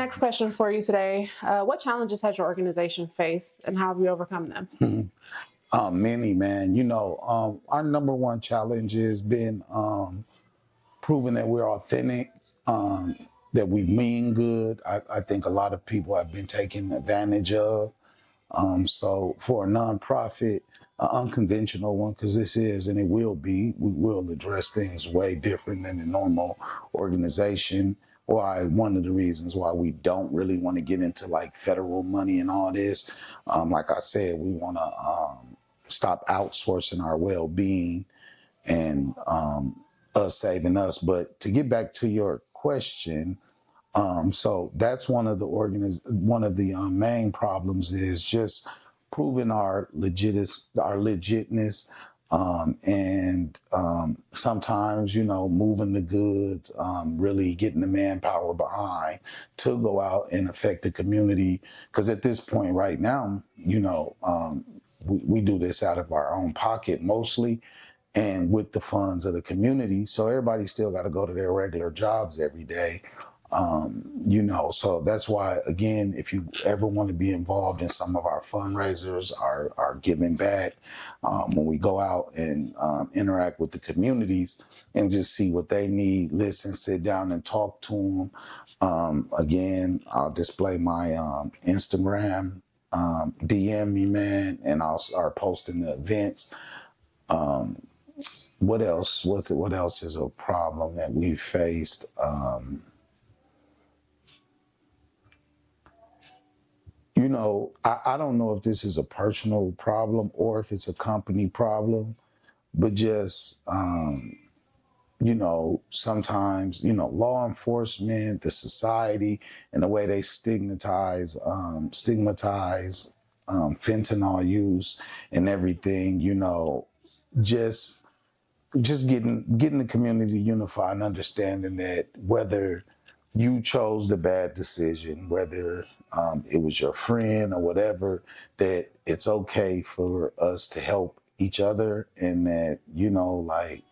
next question for you today. What challenges has your organization faced and how have you overcome them? Many, man. Our number one challenge has been proving that we're authentic, that we mean good. I think a lot of people have been taken advantage of. So for a nonprofit, an unconventional one, because this is and it will be, we will address things way different than the normal organization. Why one of the reasons why we don't really want to get into like federal money and all this. Like I said, we want to stop outsourcing our well-being and us saving us. But to get back to your question, so that's one of the main problems is just proving our legitness, and sometimes moving the goods, really getting the manpower behind to go out and affect the community. Because at this point right now, we do this out of our own pocket mostly and with the funds of the community. So everybody still got to go to their regular jobs every day. So that's why, again, if you ever want to be involved in some of our fundraisers, our giving back, when we go out and interact with the communities and just see what they need, listen, sit down and talk to them. Again, I'll display my Instagram, DM me, man, and I'll start posting the events. What else? What else is a problem that we've faced? I don't know if this is a personal problem or if it's a company problem, but just, sometimes, law enforcement, the society, and the way they stigmatize fentanyl use and everything, just getting the community unified and understanding that whether you chose the bad decision, whether it was your friend or whatever, that it's okay for us to help each other, and that, like,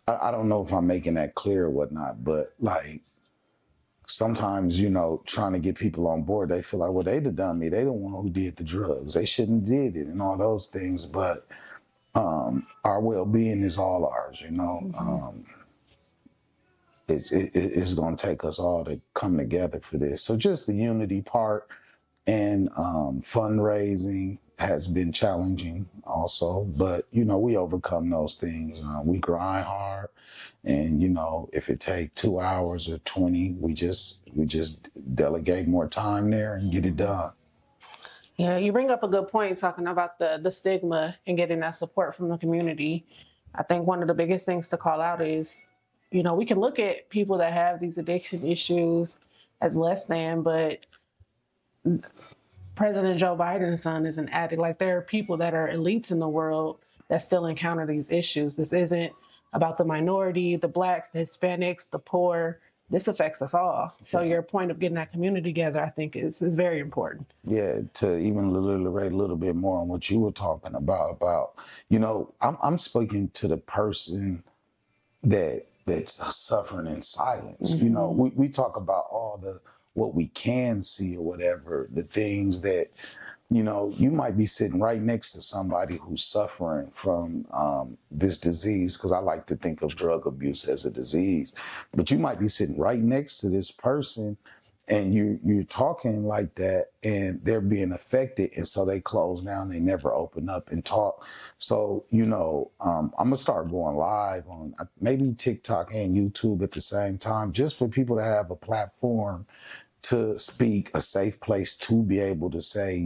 I don't know if I'm making that clear or whatnot, but like sometimes, trying to get people on board, they feel like, well, they the dummy, they the one who did the drugs, they shouldn't did it and all those things. But our well-being is all ours, It's going to take us all to come together for this. So just the unity part and fundraising has been challenging also, but we overcome those things. We grind hard, and if it take 2 hours or 20, we just delegate more time there and get it done. Yeah, you bring up a good point talking about the stigma and getting that support from the community. I think one of the biggest things to call out is, we can look at people that have these addiction issues as less than, but President Joe Biden's son is an addict. Like, there are people that are elites in the world that still encounter these issues. This isn't about the minority, the blacks, the Hispanics, the poor. This affects us all. So your point of getting that community together, I think, is very important. Yeah, to even elaborate a little bit more on what you were talking about, I'm speaking to the person that's suffering in silence. Mm-hmm. We talk about all what we can see or whatever, the things that, you might be sitting right next to somebody who's suffering from this disease, because I like to think of drug abuse as a disease, but you might be sitting right next to this person and you're talking like that and they're being affected. And so they close down, they never open up and talk. So, I'm going to start going live on maybe TikTok and YouTube at the same time, just for people to have a platform to speak, a safe place to be able to say,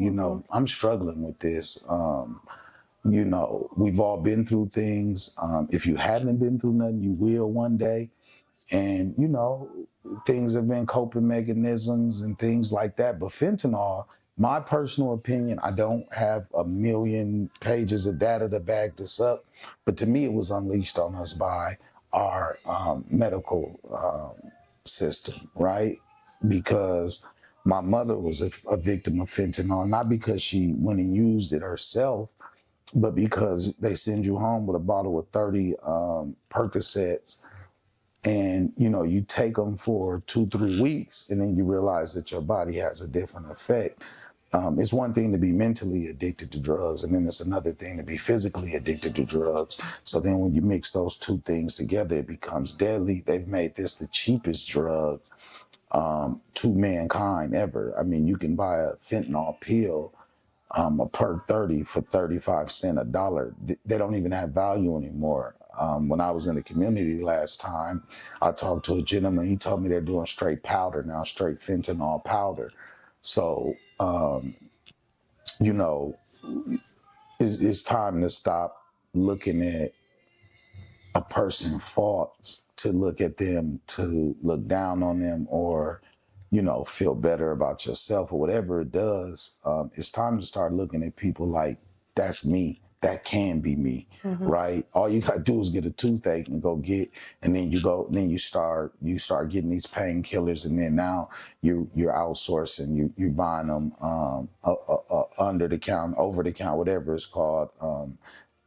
I'm struggling with this. We've all been through things. If you haven't been through nothing, you will one day. And, things have been coping mechanisms and things like that. But fentanyl, my personal opinion, I don't have a million pages of data to back this up, but to me, it was unleashed on us by our medical system, right? Because my mother was a victim of fentanyl, not because she went and used it herself, but because they send you home with a bottle of 30 Percocets And, you know, you take them for 2-3 weeks and then you realize that your body has a different effect. It's one thing to be mentally addicted to drugs, and then it's another thing to be physically addicted to drugs. So then when you mix those two things together, it becomes deadly. They've made this the cheapest drug to mankind ever. I mean, you can buy a fentanyl pill, a per 30 for 35 cents a dollar. They don't even have value anymore. When I was in the community last time, I talked to a gentleman. He told me they're doing straight powder now, straight fentanyl powder. So, you know, it's time to stop looking at a person's faults, to look at them, to look down on them, or, you know, feel better about yourself or whatever it does. It's time to start looking at people like, that's me. That can be me, right? All you gotta do is get a toothache and go get, and then you start getting these painkillers, and then now you're outsourcing, you're buying them under the counter, over the counter, whatever it's called,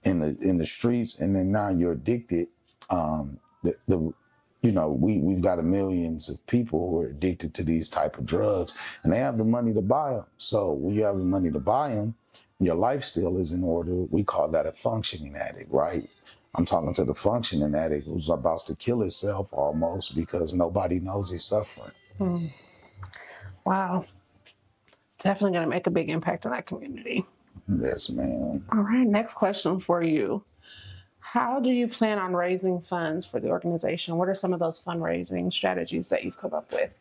in the streets, and then now you're addicted. The you know, we've got millions of people who are addicted to these type of drugs, and they have the money to buy them. So when you have the money to buy them, your life still is in order. We call that a functioning addict, right? I'm talking to the functioning addict who's about to kill himself almost because nobody knows he's suffering. Wow. Definitely going to make a big impact on that community. Yes, man. All right. Next question for you. How do you plan on raising funds for the organization? What are some of those fundraising strategies that you've come up with?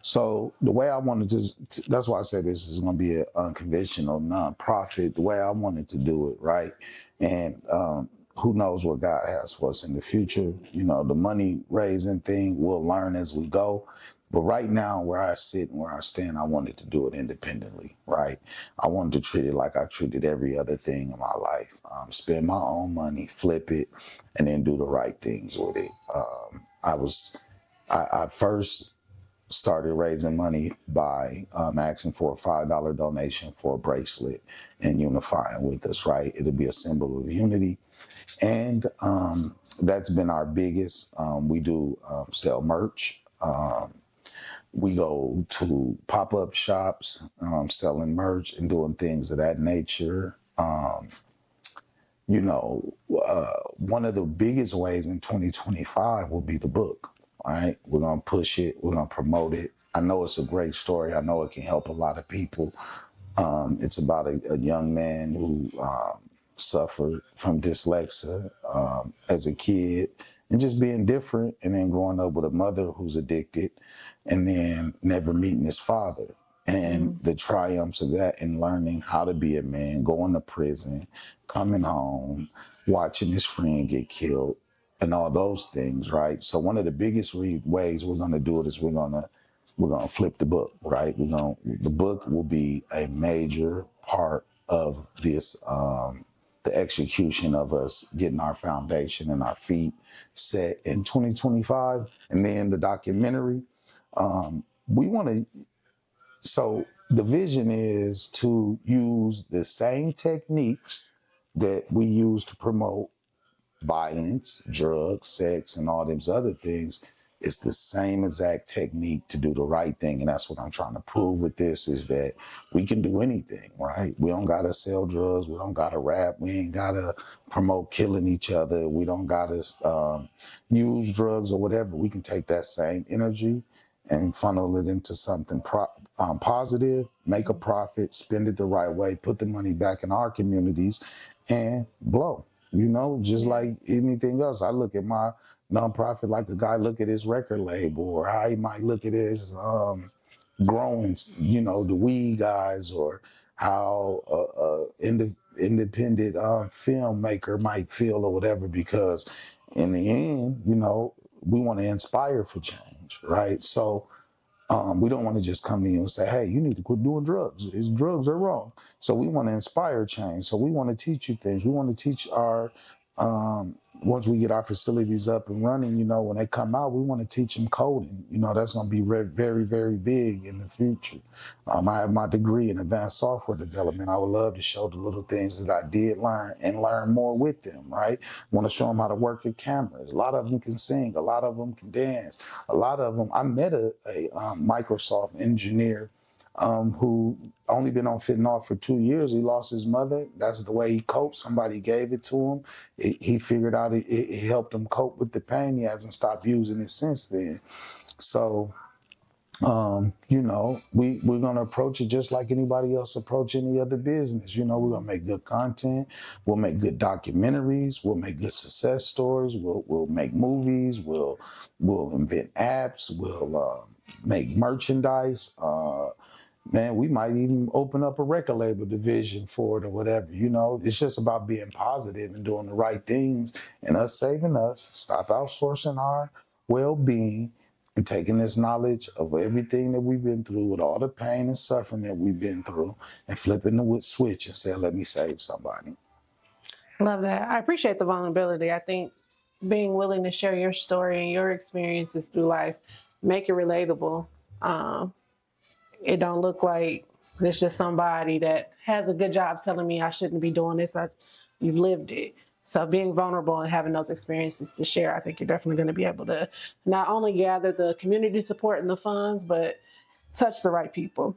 So the way I wanted to, that's why I said this is going to be an unconventional nonprofit, the way I wanted to do it, right? And who knows what God has for us in the future. You know, the money raising thing, we'll learn as we go. But right now, where I sit and where I stand, I wanted to do it independently, right? I wanted to treat it like I treated every other thing in my life. Spend my own money, flip it, and then do the right things with it. I first started raising money by asking for a $5 donation for a bracelet and unifying with us, right? It'll be a symbol of unity. And that's been our biggest. We do sell merch. We go to pop-up shops, selling merch and doing things of that nature. You know, one of the biggest ways in 2025 will be the book. All right, we're gonna push it. We're gonna promote it. I know it's a great story. I know it can help a lot of people. It's about a young man who suffered from dyslexia as a kid, and just being different, and then growing up with a mother who's addicted, and then never meeting his father. And the triumphs of that, and learning how to be a man, going to prison, coming home, watching his friend get killed, and all those things, right? So one of the biggest ways we're going to do it is we're going to flip the book, right? The book will be a major part of this, the execution of us getting our foundation and our feet set in 2025, and then the documentary. We want to. So the vision is to use the same techniques that we use to promote violence, drugs, sex, and all those other things. It's the same exact technique to do the right thing. And that's what I'm trying to prove with this, is that we can do anything, right? We don't got to sell drugs. We don't got to rap. We ain't got to promote killing each other. We don't got to use drugs or whatever. We can take that same energy and funnel it into something positive, make a profit, spend it the right way, put the money back in our communities, and blow. You know, just like anything else. I look at my nonprofit like a guy look at his record label, or how he might look at his growing, you know, the weed guys, or how independent filmmaker might feel or whatever, because in the end, you know, we want to inspire for change, right? So we don't want to just come to you and say, hey, you need to quit doing drugs. Drugs are wrong. So we want to inspire change. So we want to teach you things. We want to teach our once we get our facilities up and running, when they come out, we want to teach them coding. That's going to be very, very big in the future. I have my degree in advanced software development. I would love to show the little things that I did learn and learn more with them, right? Want to show them how to work with cameras. A lot of them can sing. A lot of them can dance. A lot of them, I met a Microsoft engineer who only been on fentanyl for 2 years. He lost his mother. That's the way he coped. Somebody gave it to him. He figured out it helped him cope with the pain. He hasn't stopped using it since then. So, we're going to approach it just like anybody else approach any other business. We're going to make good content. We'll make good documentaries. We'll make good success stories. We'll make movies. We'll invent apps. We'll make merchandise. Man, we might even open up a record label division for it or whatever. It's just about being positive and doing the right things and us saving us, stop outsourcing our well-being and taking this knowledge of everything that we've been through with all the pain and suffering that we've been through and flipping the switch and saying, let me save somebody. Love that. I appreciate the vulnerability. I think being willing to share your story and your experiences through life, make it relatable. It don't look like it's just somebody that has a good job telling me I shouldn't be doing this. You've lived it. So being vulnerable and having those experiences to share, I think you're definitely going to be able to not only gather the community support and the funds, but touch the right people.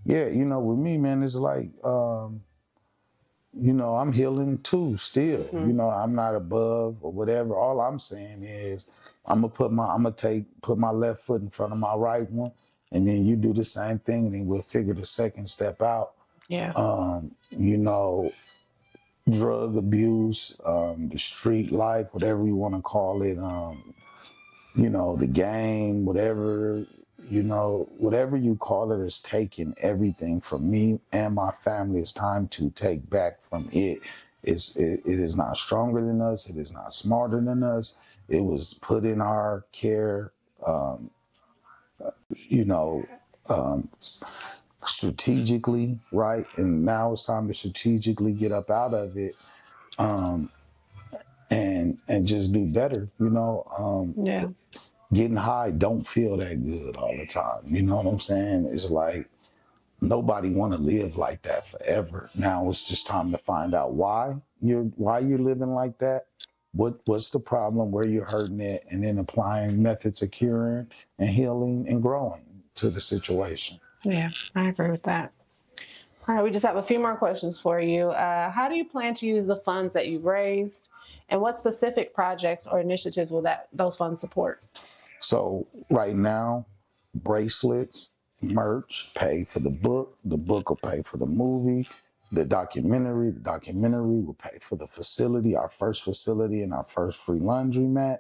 Yeah, with me, man, it's like, I'm healing too still. Mm-hmm. I'm not above or whatever. All I'm saying is I'm gonna put my left foot in front of my right one, and then you do the same thing, and then we'll figure the second step out. Yeah. Drug abuse, the street life, whatever you want to call it, the game, whatever you call it, is taking everything from me and my family. It's time to take back from it. It is not stronger than us. It is not smarter than us. It was put in our care, strategically, right? And now it's time to strategically get up out of it, and just do better. Yeah. Getting high don't feel that good all the time. You know what I'm saying? It's like nobody want to live like that forever. Now it's just time to find out why you're living like that. What's the problem? Where you're hurting it, and then applying methods of curing and healing and growing to the situation. Yeah, I agree with that. All right, we just have a few more questions for you. How do you plan to use the funds that you've raised, and what specific projects or initiatives will those funds support? So right now, bracelets, merch, pay for the book will pay for the movie, the documentary will pay for the facility, our first facility and our first free laundromat.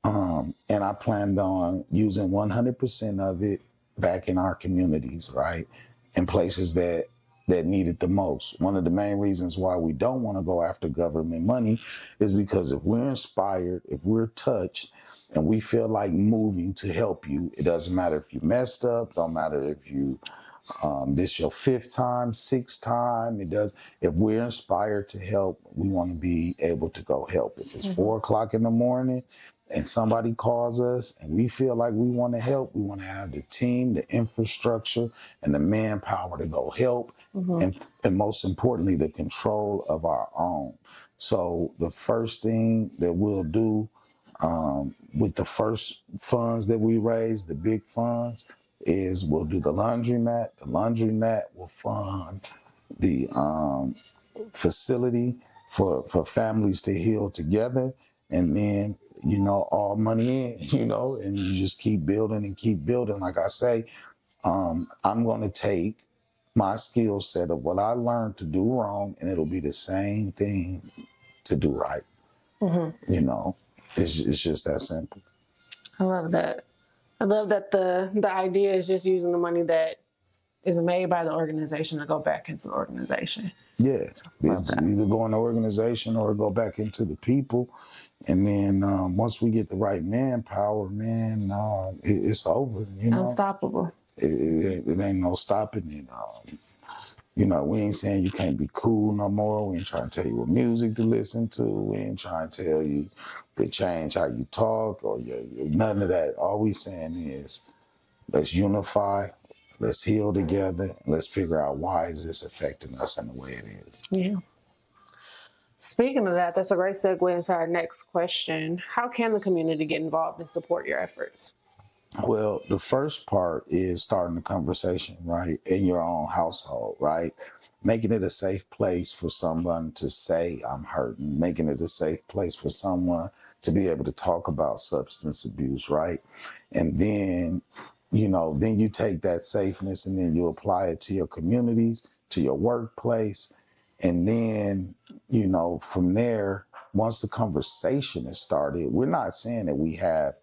And I planned on using 100% of it back in our communities, right? In places that need it the most. One of the main reasons why we don't want to go after government money is because if we're inspired, if we're touched, and we feel like moving to help you, it doesn't matter if you messed up, don't matter if you this your fifth time, sixth time. If we're inspired to help, we want to be able to go help. If it's 4 o'clock in the morning and somebody calls us and we feel like we want to help, we want to have the team, the infrastructure, and the manpower to go help. And most importantly, the control of our own. So the first thing that we'll do with the first funds that we raise, the big funds, is we'll do the laundromat. The laundromat will fund the facility for families to heal together. And then, all money in, and you just keep building and keep building. Like I say, I'm going to take my skill set of what I learned to do wrong, and it'll be the same thing to do right. It's just that simple. I love that. I love that the idea is just using the money that is made by the organization to go back into the organization. Yeah, it's either go in the organization or go back into the people. And then once we get the right manpower, man, it's over. Unstoppable. It ain't no stopping it. You know, we ain't saying you can't be cool no more. We ain't trying to tell you what music to listen to. We ain't trying to tell you to change how you talk or none of that. All we saying is let's unify, let's heal together, and let's figure out why is this affecting us in the way it is. Yeah. Speaking of that, that's a great segue into our next question. How can the community get involved and support your efforts? Well, the first part is starting the conversation, right, in your own household, right? Making it a safe place for someone to say, I'm hurting, making it a safe place for someone to be able to talk about substance abuse, right? And then, you know, then you take that safeness and then you apply it to your communities, to your workplace. And then, you know, from there, once the conversation is started, we're not saying that we have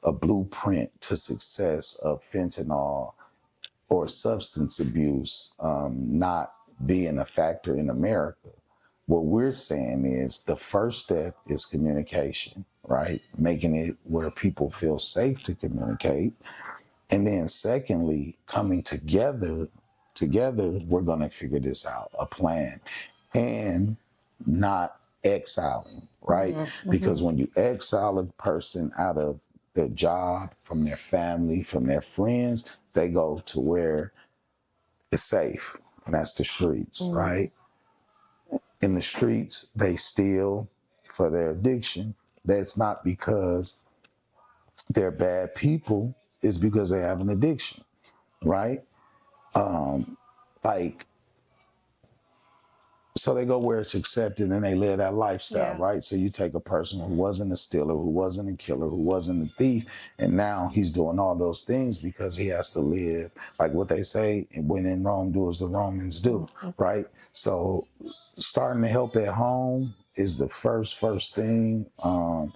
a blueprint to success of fentanyl or substance abuse not being a factor in America. What we're saying is the first step is communication, right? Making it where people feel safe to communicate. And then secondly, coming together, we're going to figure this out, a plan, and not exiling, right? Mm-hmm. Because when you exile a person out of their job, from their family, from their friends, they go to where it's safe, and that's the streets, Mm-hmm. right? In the streets, they steal for their addiction. That's not because they're bad people, it's because they have an addiction, right? Like, so they go where it's accepted and they live that lifestyle, Yeah. right? So you take a person who wasn't a stealer, who wasn't a killer, who wasn't a thief, and now he's doing all those things because he has to live like what they say, when in Rome, do as the Romans do, right? So starting to help at home is the first thing. And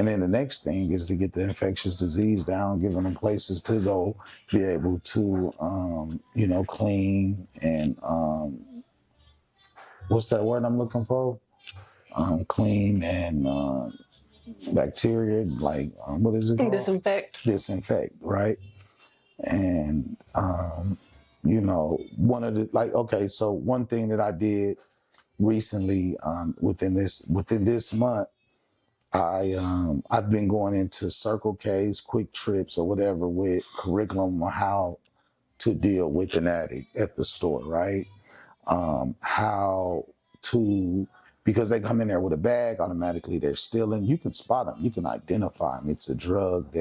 then the next thing is to get the infectious disease down, giving them places to go, be able to, you know, clean and, what's that word I'm looking for? Clean and bacteria, like, what is it called? Disinfect, right? And, you know, one of the, like, okay, so one thing that I did recently within this month, I've been going into Circle K's, Quick Trips, or whatever with curriculum on how to deal with an addict at the store, right? How to, because they come in there with a bag, automatically they're stealing. You can spot them, you can identify them. It's a drug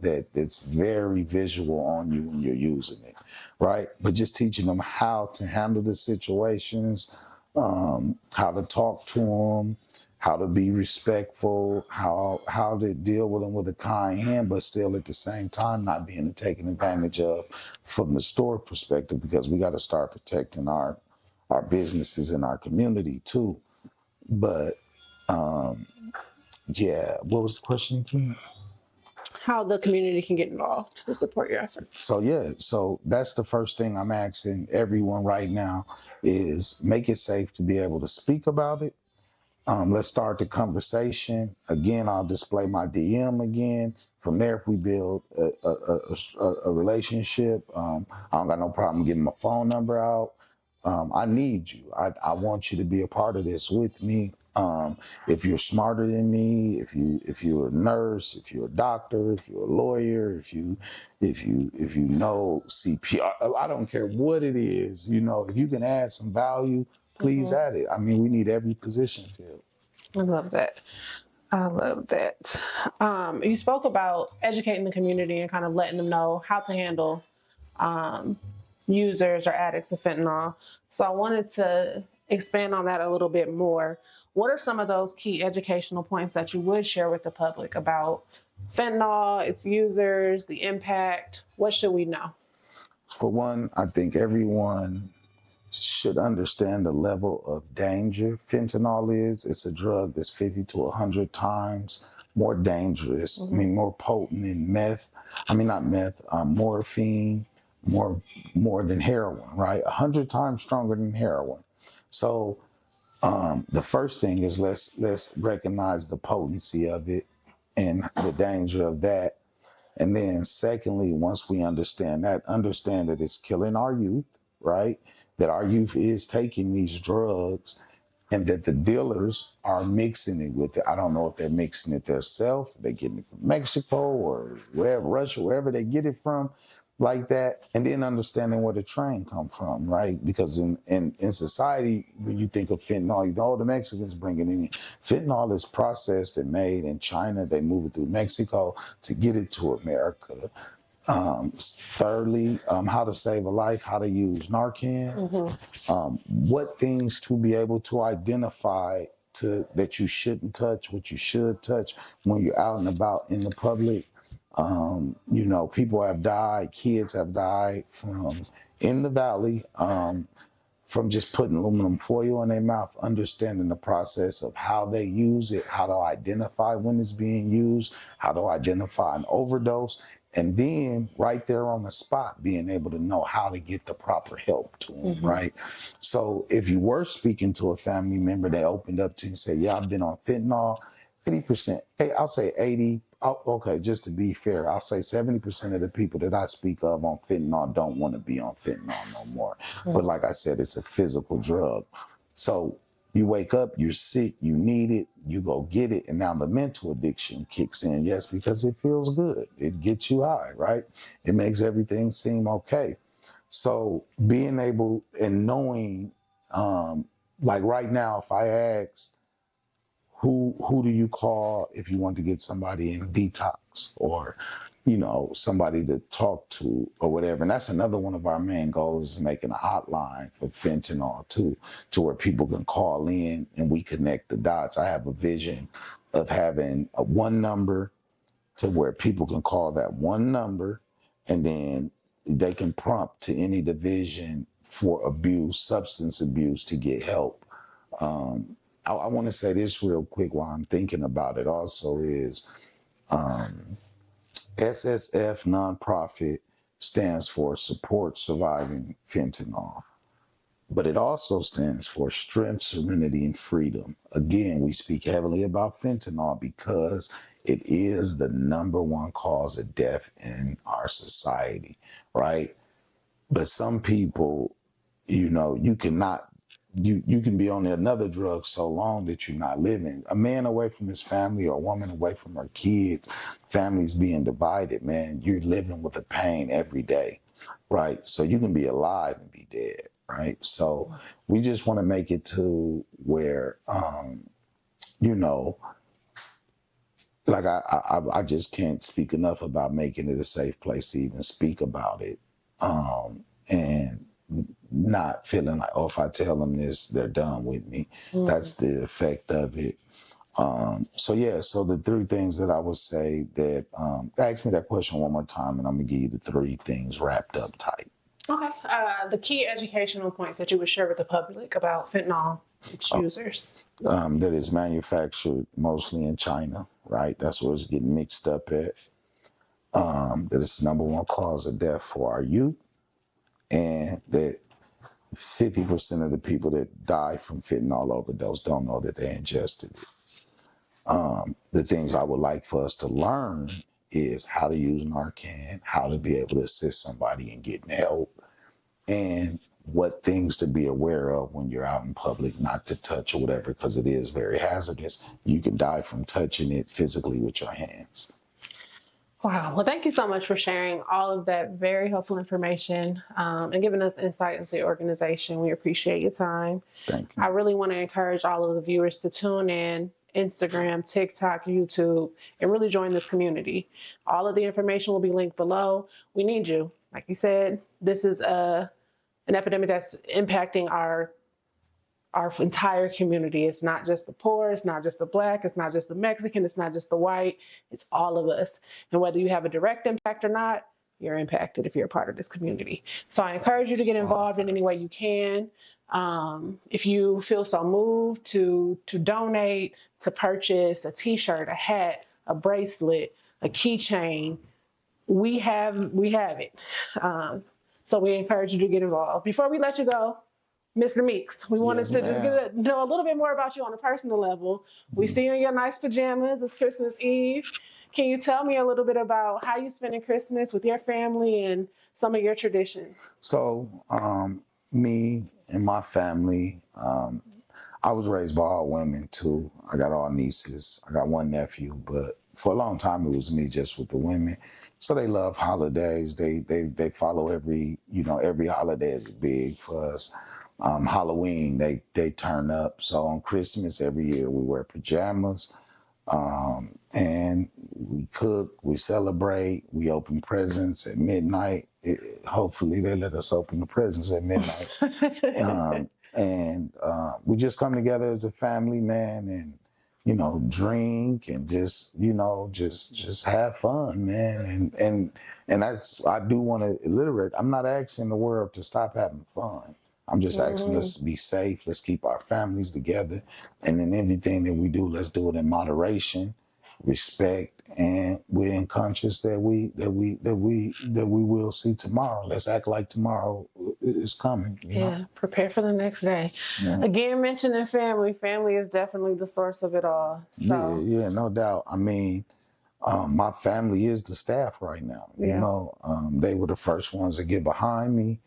that's very visual on you when you're using it, right? But just teaching them how to handle the situations, how to talk to them, how to be respectful, how to deal with them with a kind hand, but still at the same time not being taken advantage of from the store perspective, because we got to start protecting our businesses in our community too. But yeah, what was the question again? How the community can get involved to support your efforts. So yeah, so that's the first thing I'm asking everyone right now is make it safe to be able to speak about it. Let's start the conversation. Again, I'll display my DM again. From there, if we build a relationship, I don't got no problem giving my phone number out. I need you. I want you to be a part of this with me. If you're smarter than me, if you're a nurse, if you're a doctor, if you're a lawyer, if you know CPR, I don't care what it is. You know, if you can add some value, please add it. I mean, we need every position filled. I love that. I love that. You spoke about educating the community and kind of letting them know how to handle users or addicts of fentanyl. So I wanted to expand on that a little bit more. What are some of those key educational points that you would share with the public about fentanyl, its users, the impact? What should we know? For one, I think everyone should understand the level of danger fentanyl is. It's a drug that's 50 to 100 times more dangerous, I mean, more potent than meth. I mean, not meth, morphine, more than heroin, right? 100 times stronger than heroin. So the first thing is let's recognize the potency of it and the danger of that. And then secondly, once we understand that it's killing our youth, right? that our youth is taking these drugs and that the dealers are mixing it with it. I don't know if they're mixing it themselves, they're getting it from Mexico or wherever, Russia, wherever they get it from, like that. And then understanding where the train come from, right? Because in society, when you think of fentanyl, you know, the Mexicans bring it in. Fentanyl is processed and made in China. They move it through Mexico to get it to America. Thirdly, how to save a life, how to use Narcan, what things to be able to identify that you shouldn't touch, what you should touch when you're out and about in the public. You know, people have died, kids have died from in the valley. From just putting aluminum foil in their mouth, understanding the process of how they use it, how to identify when it's being used, how to identify an overdose, and then right there on the spot, being able to know how to get the proper help to them, right? So if you were speaking to a family member that opened up to you and said, yeah, I've been on fentanyl, 80%, I'll say 80, okay, just to be fair, I'll say 70% of the people that I speak of on fentanyl don't want to be on fentanyl no more. But like I said, it's a physical drug. So you wake up, you're sick, you need it, you go get it, and now the mental addiction kicks in. Yes, because it feels good. It gets you high, right? It makes everything seem okay. So being able and knowing, like right now, if I asked, who do you call if you want to get somebody in detox or, you know, somebody to talk to or whatever. And that's another one of our main goals, is making a hotline for fentanyl too, to where people can call in and we connect the dots. I have a vision of having a one number to where people can call that one number and then they can prompt to any division for abuse, substance abuse, to get help. I want to say this real quick while I'm thinking about it also is Ssfnonprofit stands for Support Surviving Fentanyl, but it also stands for Strength, Serenity, and Freedom. Again, we speak heavily about fentanyl because it is the number one cause of death in our society, right? But some people, you know, you can be on another drug so long that you're not living. A man away from his family or a woman away from her kids, families being divided, man, you're living with the pain every day, right? So you can be alive and be dead, right? So we just want to make it to where, you know, like I just can't speak enough about making it a safe place to even speak about it. And not feeling like, oh, if I tell them this, they're done with me. That's the effect of it. So yeah, so the three things that I would say that, ask me that question one more time and I'm gonna give you the three things wrapped up tight. Okay. The key educational points that you would share with the public about fentanyl, its users. That is manufactured mostly in China, right? That's where it's getting mixed up at. That it's the number one cause of death for our youth, and that 50% of the people that die from fentanyl overdose don't know that they ingested it. The things I would like for us to learn is how to use Narcan, how to be able to assist somebody in getting help, and what things to be aware of when you're out in public, not to touch or whatever, because it is very hazardous. You can die from touching it physically with your hands. Wow. Well, thank you so much for sharing all of that very helpful information and giving us insight into your organization. We appreciate your time. Thank you. I really want to encourage all of the viewers to tune in, Instagram, TikTok, YouTube, and really join this community. All of the information will be linked below. We need you. Like you said, this is an epidemic that's impacting our entire community. It's not just the poor, it's not just the Black, it's not just the Mexican, it's not just the white, it's all of us. And whether you have a direct impact or not, you're impacted if you're a part of this community. So I encourage you to get involved in any way you can. If you feel so moved to donate, to purchase a t-shirt, a hat, a bracelet, a keychain, we have it. So we encourage you to get involved. Before we let you go, Mr. Meeks, we wanted to just get to know a little bit more about you on a personal level. We see you in your nice pajamas. It's Christmas Eve. Can you tell me a little bit about how you spending Christmas with your family and some of your traditions? So me and my family, I was raised by all women too. I got all nieces. I got one nephew, but for a long time it was me just with the women. So they love holidays. They follow every holiday is big for us. Halloween, they turn up. So on Christmas every year we wear pajamas. And we cook, we celebrate, we open presents at midnight. Hopefully they let us open the presents at midnight. We just come together as a family, man, and drink and just have fun, man. And that's, I do want to iterate. I'm not asking the world to stop having fun. I'm just asking let's be safe. Let's keep our families together, and in everything that we do, let's do it in moderation, respect, and we're conscious that we will see tomorrow. Let's act like tomorrow is coming. You know? Prepare for the next day. Yeah. Again, mentioning family. Family is definitely the source of it all. So. Yeah, no doubt. I mean, my family is the staff right now. You know, they were the first ones to get behind me.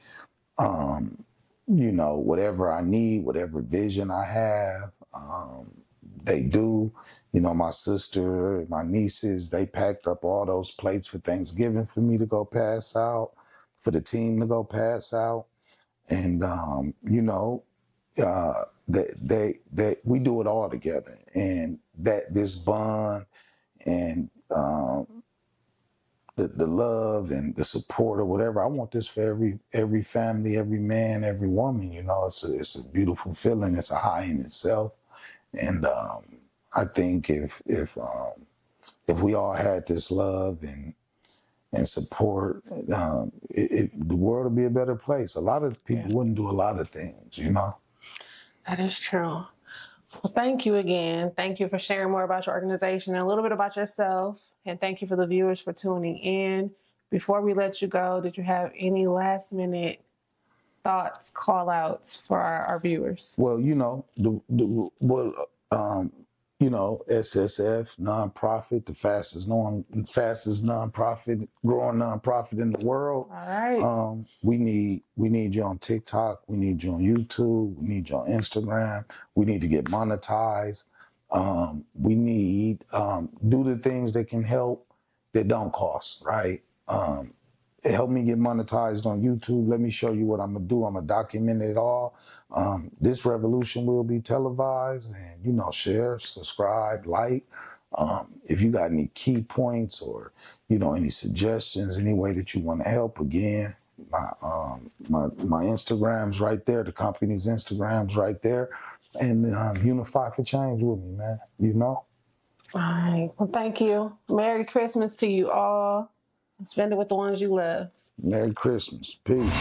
Whatever I need, whatever vision I have, they do. My sister, my nieces, they packed up all those plates for Thanksgiving for me to go pass out, for the team to go pass out. And, we do it all together. And that this bond and the love and the support or whatever. I want this for every family, every man, every woman. It's a beautiful feeling. It's a high in itself, and I think if we all had this love and support, the world would be a better place. A lot of people wouldn't do a lot of things. That is true. Well, thank you again. Thank you for sharing more about your organization and a little bit about yourself. And thank you for the viewers for tuning in. Before we let you go, did you have any last minute thoughts, call outs for our viewers? Well, Ssfnonprofit, the fastest nonprofit, growing nonprofit in the world. All right. We need you on TikTok. We need you on YouTube. We need you on Instagram. We need to get monetized. We need do the things that can help that don't cost, right? It helped me get monetized on YouTube. Let me show you what I'm gonna do. I'm gonna document it all. This revolution will be televised, and share, subscribe, like. If you got any key points or any suggestions, any way that you want to help, again, my Instagram's right there. The company's Instagram's right there, and Unify for Change with me, man. All right. Well, thank you. Merry Christmas to you all. Spend it with the ones you love. Merry Christmas. Peace.